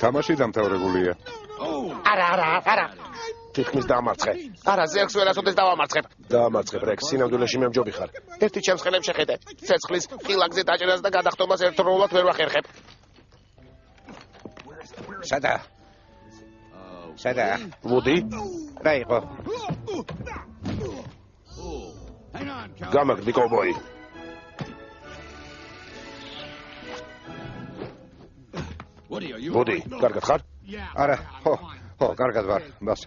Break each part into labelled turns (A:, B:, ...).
A: თამაში დამთავრებულია.
B: არა. თითქმის დაამარცხე. არა, ზერგს ვერასოდეს დავამარცხებ. დაამარცხებ, რეკს, სინამდვილეში მე მჯობი ხარ. ერთი ჩემს ხელებს შეხედე. ცეცხლის ხილაკზე დაჭერას და გადახტომას ერთდროულად ვერ ვახერხებ.
A: სადა?
B: ვუდი?
A: რა იყო?
B: გამაგდი კოვბოი. ვუდი, კარგად ხარ?
A: არა, ხო, კარგად ვარ, ბას.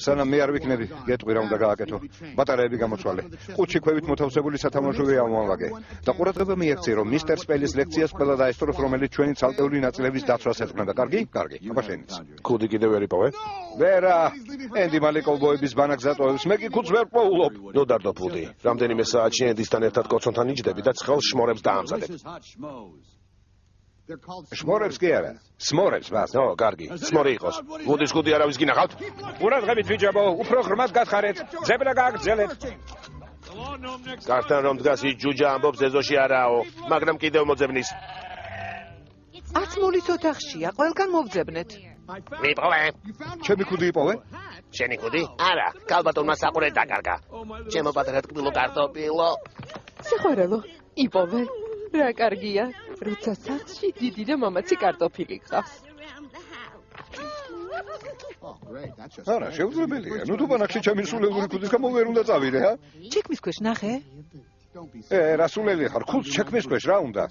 A: სანამ მე არ ვიქნები, გეტყვი რა უნდა გააკეთო. ბატარეები გამოცვალე. ყუთში ქვევით მოთავსებული სათამაშოები ამოვაგე. და ყურადღება მიექცე, რომ მისტერ სპელის ლექციას ყველა დაესწროს, რომელიც ჩვენი ცალკეული ნაწილების დაცვას ეძღვნება. კარგი? კარგი. აბა შენიც.
B: ქუდი კიდევ ვერ იპოვე?
A: ვერა, ენდი მალე კოვბოების ბანაკს ატოვებს, მე კი ქუდს ვერ პოულობ.
B: ნუ დარდო ფუდი. რამდენიმე საათში ენდისთან ერთად კოცონთან იჯდები და ცხელს შმორებს დაამზადებ.
A: შმორებს კი არა, სმორებს ბას.
B: ო, კარგი. სმორი იყოს. ვუდის ქუდი არავის გინახავთ?
A: ყურადღებით ვიჯაბო, უფრო ღრმად გათხარეთ. ძებნა გააგრძელეთ.
B: კართან რომ დგას ის ჯუჯა ამბობს ეზოში არაო, მაგრამ კიდევ მოძებნის.
C: ათ მოლის ოთახშია, ყველგან მოვძებნეთ.
B: მიპოვე.
A: ჩემი ქუდი იპოვე?
B: შენი ქუდი? არა, კალბატონმა საყურე დაკარგა. ჩემო პატარა ტკბილო კარტოფილო.
C: სიხარელო, იპოვე. რა კარგია, როცა სახლში დიდი და მამაცი კარტოფილი გყავს.
A: არა, შეუძლებელია. ნუ თუ ბანაკში ჩემი სულელური ქუდის გამო ვერ უნდა წავიდე, ჰა?
C: ჩექმის ქვეშ ნახე?
A: რა სულელი ხარ, ხუთს ჩექმის ქვეშ რა უნდა?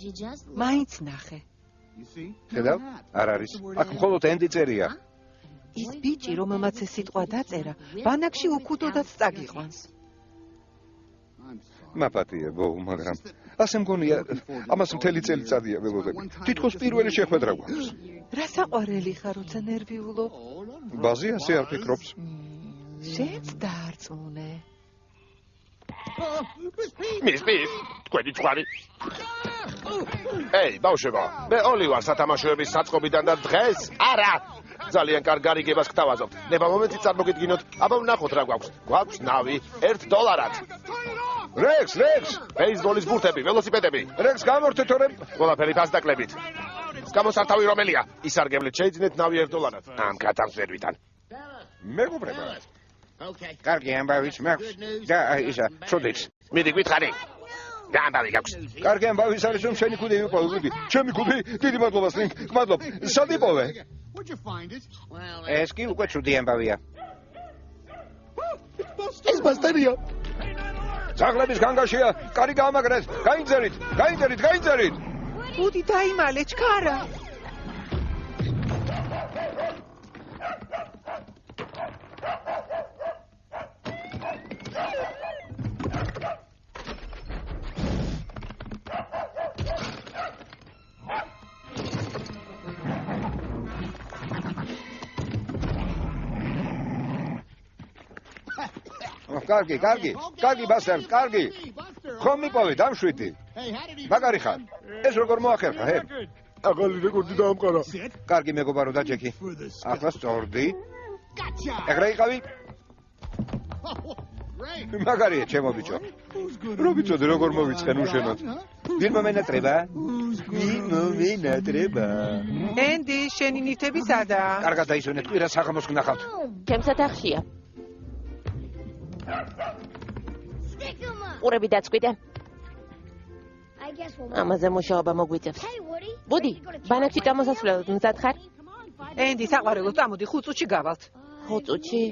C: მაინც ნახე.
A: ხედავ? არ არის. აქ მხოლოდ ენდი წერია.
C: ის ბიჭი, რომელმაც ეს სიტყვა დაწერა, ბანაკში უკუდოდაც წაგიყვანს.
A: მაპატია, ბოუ, მაგრამ ასე მგონია, ამას მთელი წელიწადია ველოდები. თითქოს პირველი შეხვედრა გვაქვს.
C: რა საყვარელი ხარ, როცა ნერვიულობ?
A: ბაზი ასე არ ფიქრობს.
C: შენც დაარწმუნე.
B: მის, თქვენი ჭვარი. ეი, ბავშვებო, მე ოლი ვარ სათამაშოების საწყობიდან და დღეს არა. ძალიან კარგ გარიგებას გთავაზობთ. ნება მომენტით წარმოგიდგინოთ, აბა ვნახოთ რა გვაქვს. გვაქვს ნავი $1.
A: რექს,
B: ბეისბოლის ბურთები, ველოსიპედები.
A: რექს გამორთე თორემ.
B: ყველაფერი ფასდაკლებით. გამოსართავი რომელია? ისარგებლეთ შეიძინეთ ნავი $1. ამ კატანსერვიდან.
A: მეგობრებო. კარგი ამბავიც მაქვს და ისა, შოდით.
B: მიდი გითხარი. და ამბავი გაქვს.
A: კარგი ამბავის არის რომ შენი ქუდი ვიპოვე, ვიდი. ჩემი ქუდი, დიდი მადლობა სლინკ. მადლობ. სად იპოვე? ეს კი უკვე ცუდი ამბავია.
B: ეს ბასტერია.
A: ძაღლების განგაშია, კარი გაამაგრეთ. გაინძერით.
C: უდი დაიმალე, ჩქარა. კარგი ბასტერ, კარგი. ხომ მიპოვე დამშვიდი. მაგარი ხარ. ეს როგორ მოახერხა, ჰე?
B: აღალი რეკორდი დაამყარა.
A: კარგი მეგობარო და ჯექი. ახლა სწორდი. ეგრე იყავი? მაგარია, ჩემო ბიჭო. რო ვიცოდე როგორ მოვიწყენ უშენოდ. ვინ მომენატრება?
C: ენდი, შენი ნივთები სადაა?
A: კარგად დაისვენეთ, ყვირა საღამოს გნახავთ.
D: ჩემს ოთახშია. ყურები დაწყვიტე. ამაზე მუშაობა მოგვიწევს. ვუდი, ბანაკში წამოსასვლელად მზად ხარ?
C: ენდი, საყვარელო, წამოდი 5 წუთში გავალთ.
D: 5 წუთში?